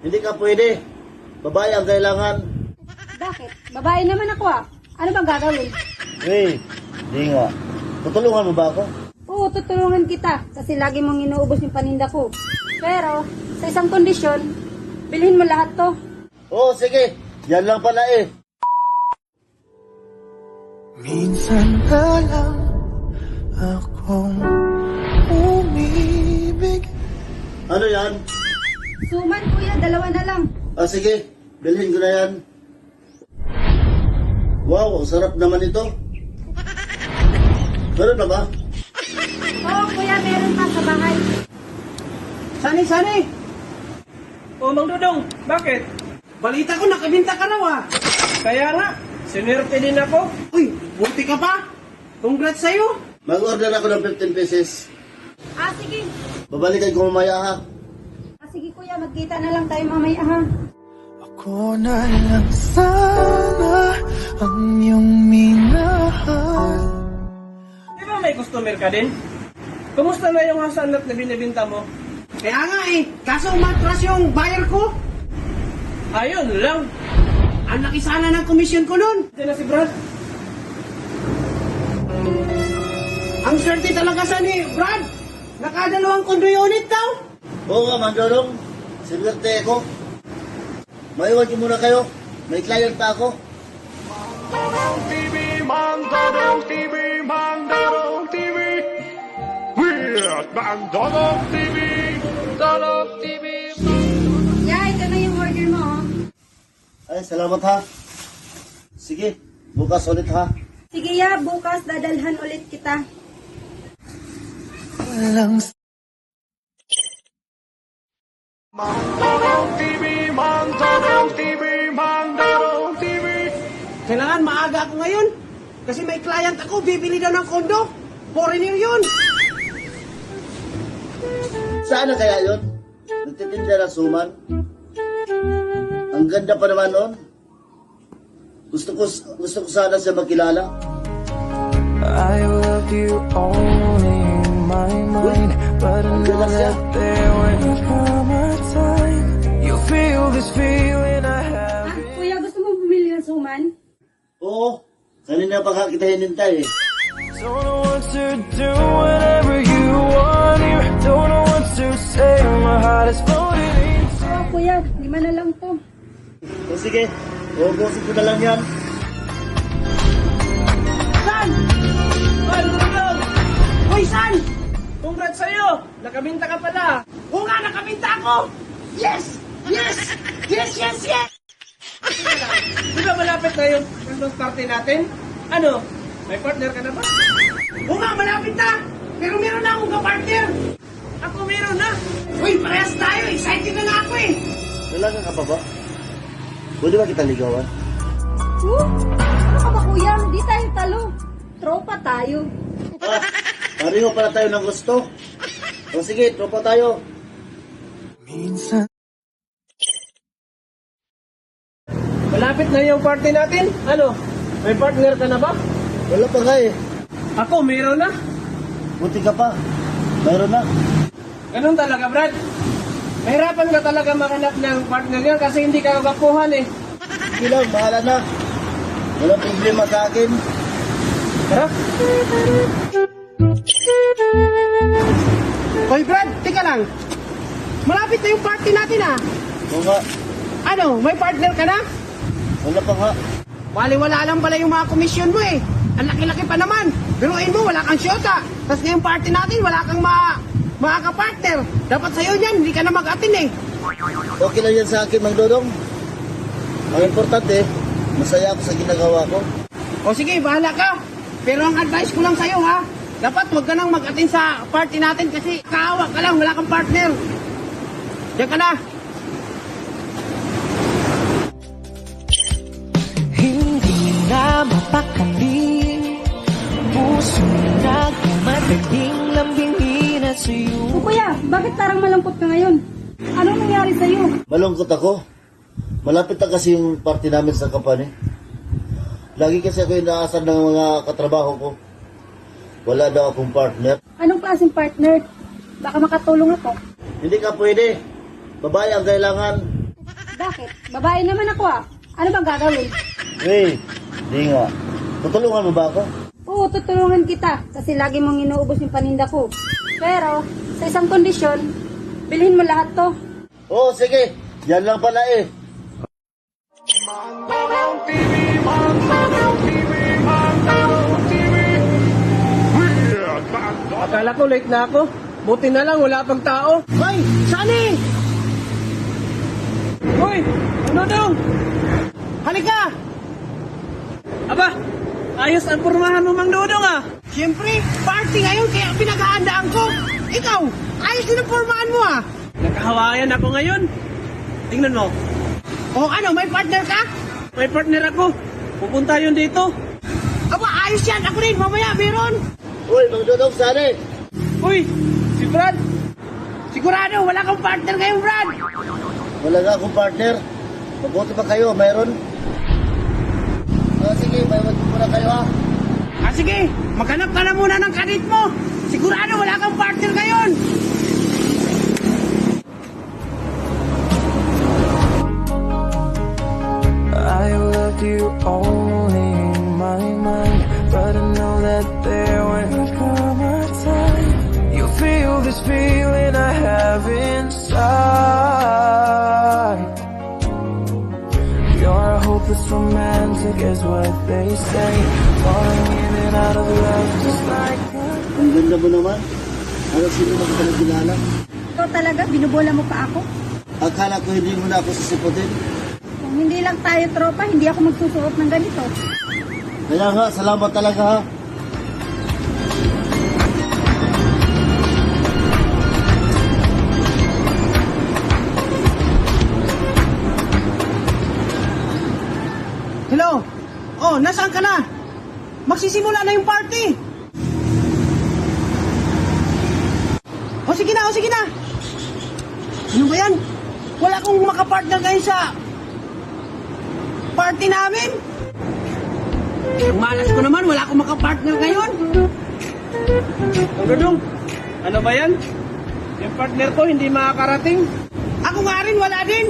Hindi ka pwede. Babae ang kailangan. Bakit? Babae naman ako ah. Ano bang gagawin? Hey, hindi nga. Tutulungan mo ba ako? Oo, tutulungan kita kasi lagi mong inuubos yung paninda ko. Pero, sa isang kondisyon, bilhin mo lahat to. Oo, sige. Yan lang pala eh. Minsan ka lang akong umibig. Ano yan? Suman kuya, dalawa na lang. Sige. Bilhin ko na yan. Wow, ang sarap naman ito. Meron na ba? Oo kuya, meron pa sa bahay. Sani! O, Mang Dudong, bakit? Balita ko nakabinta ka raw ah. Kaya nga, sinwerte din ako. Uy, buti ka pa. Congrats sa'yo. Mag-order ako ng 15 pieces. Sige. Babalikan ko mamaya ha. Sige kuya, magkita na lang tayo mamaya ha. Ako na lang sana ang iyong minahal. Di ba may customer ka din? Kumusta na yung hasanat na binibinta mo? Kaya nga eh, kaso umatras yung buyer ko. Ayun lang. Ang laki sana ng komisyon ko nun. Diyan na si Brad. Ang swerte talaga sa ni Brad. Nakadalawang condo unit daw. Oo nga, Mandorong. Sinwerte ako. Maiwan ko muna kayo. May client pa ako. TV, Mandorong TV, Mandorong TV. Weird Mandorong TV, Mandorong TV. Yeah, ito na yung order mo oh. Ay, salamat ha. Sige, bukas ulit ha. Sige ya, bukas dadalhan ulit kita. Walang Mandorong TV, Mandorong TV, Mandorong TV. Kailangan maaga ako ngayon. Kasi may client ako, bibili daw ng kondo. Foreigner yun. Saan na kaya yun? Nagtitinda ng suman. Ang ganda pa naman nun. Gusto ko sana siya makilala. I love you only in my mind, but I know that there will come a time you'll feel this feeling I have. Kuya, gusto mo bumili ng suman? Oo, kanina pa ka kita hinintay eh. Don't know what to do whenever you want here. Don't know what to say, my heart is floating in. Oo kuya, 5 na lang to. O sige, ubusin ko na lang yan. San? Ay, Dudong! Uy, San? Congrats sa'yo! Nakabinta ka pala! Oo nga, nakabinta ako. Yes! Yes! Yes, yes, yes! Di ba malapit na yung Christmas party natin? Ano? May partner ka na ba? Oo nga, malapit na. Pero meron na akong kapartner. Ako meron na! Uy, parehas tayo. Excited na nga ako eh. Dalaga ka pa ba? Pwede ba kita ligawan? Ano ka ba kuya? Hindi tayo talo. Tropa tayo. Pareho pala tayo ng gusto. O sige, tropa tayo. Minsan Malapit na yung party natin? Ano? May partner ka na ba? Wala pa nga eh. Ako meron na! Buti ka pa. Mayroon na. Ganun talaga, Brad. Mahirapan ka talaga makanap ng partner yan kasi hindi ka kagapuhan eh. Sige lang, bahala na. Walang problema sa akin. Tara! Hoy, Brad, teka lang. Malapit na yung party natin ah. Oo nga, Ano, may partner ka na? wala pa nga. Wala lang pala yung mga komisyon mo eh. Ang laki-laki pa naman. Biruin mo, wala kang syota. Tapos ngayong party natin, wala kang makaka-partner. Dapat sa'yo yan, hindi ka na mag-atin eh. Okay lang yan sa akin, Mang Dodong. Ang importante, masaya ako sa ginagawa ko. O sige, bahala ka. Pero ang advice ko lang sa'yo ha, dapat huwag ka nang mag-atin sa party natin kasi kaawa ka lang, wala kang partner. Diyan ka na. hindi na mapakali, puso na madaling lambingin at sa'yo. O kuya, bakit parang malungkot ka ngayon? Anong nangyari sa'yo? Malungkot ako. Malapit na kasi yung party namin sa company. Lagi kasi ako inaasar ng mga katrabaho ko. Wala daw akong partner. Anong klaseng partner? Baka makatulong ako. Hindi ka pwede. Babae ang kailangan. Bakit? Babae naman ako ah. Ano bang gagawin? Di nga. Tutulungan mo ba ako? Oo, tutulungan kita kasi lagi mong inuubos yung paninda ko. Pero, sa isang kondisyon, bilhin mo lahat to. Oo, sige. Yan lang pala eh. Mandalong TV, Mandalong TV, Mandalong TV. Weird Mandalong. Akala ko late na ako. Buti na lang, wala pang tao. Hoy, Sunny! Hoy, ano dong? Halika! Aba, ayos ang pormahan mo, Mang Dudong ah. Siyempre, party ngayon kaya pinaghahandaan ko. Ikaw, ayos din ang formahan mo ah. Nakahawayan ako ngayon. Tingnan mo, O ano, may partner ka? may partner ako. Pupunta yun dito. Aba, ayos yan. Ako rin, mamaya meron. Uy, Mang Dudong, sali. Uy, si Brad. Sigurado, wala kang partner ngayon, Brad. Wala nga akong partner. Mabuti pa kayo, mayroon. Sige, may wag muna kayo ha. Ah, sige, maghanap ka na muna ng kadit mo. Sigurado, wala kang partner ngayon. I loved you only in my mind, but I know that there will come a time you'll feel this feeling I have inside. You're a hopeless romantic is what they say, falling in and out of love just like that. Ang ganda mo naman. Ano sino na ka kilala? Ikaw talaga, binubola mo pa ako. Akala ko hindi mo na ako sisiputin. Kung hindi lang tayo tropa, hindi ako magsusuot ng ganito. Kaya nga, salamat talaga ha. Hello? Oh, nasaan ka na? Magsisimula na yung party. O sige na, o sige na. Ano ba yan? Wala akong makapartner ngayon sa party namin. Ang malas ko naman, wala akong makapartner ngayon. Mang Dudong, ano ba yan? Yung partner ko hindi makakarating. Ako nga rin, wala din.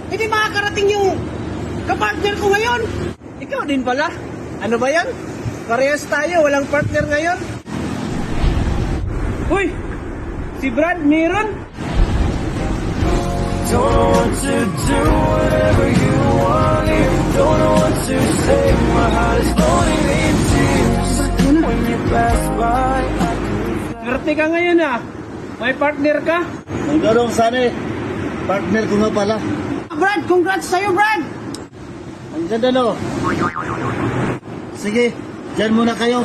Hindi makakarating yung kapartner ko ngayon. Ikaw din pala. Ano ba yan? Parehas tayo, walang partner ngayon. Uy! Si Brad, meron? Don't know what to do, whatever you want here. Don't know what to say, my heart is floating in tears. When you pass by, Swerte ka ngayon ah. May partner ka? Mang Dudong, sali. Partner ko nga pala. Brad, congrats sa'yo, Brad. Ang ganda no. Sige, dyan muna kayo.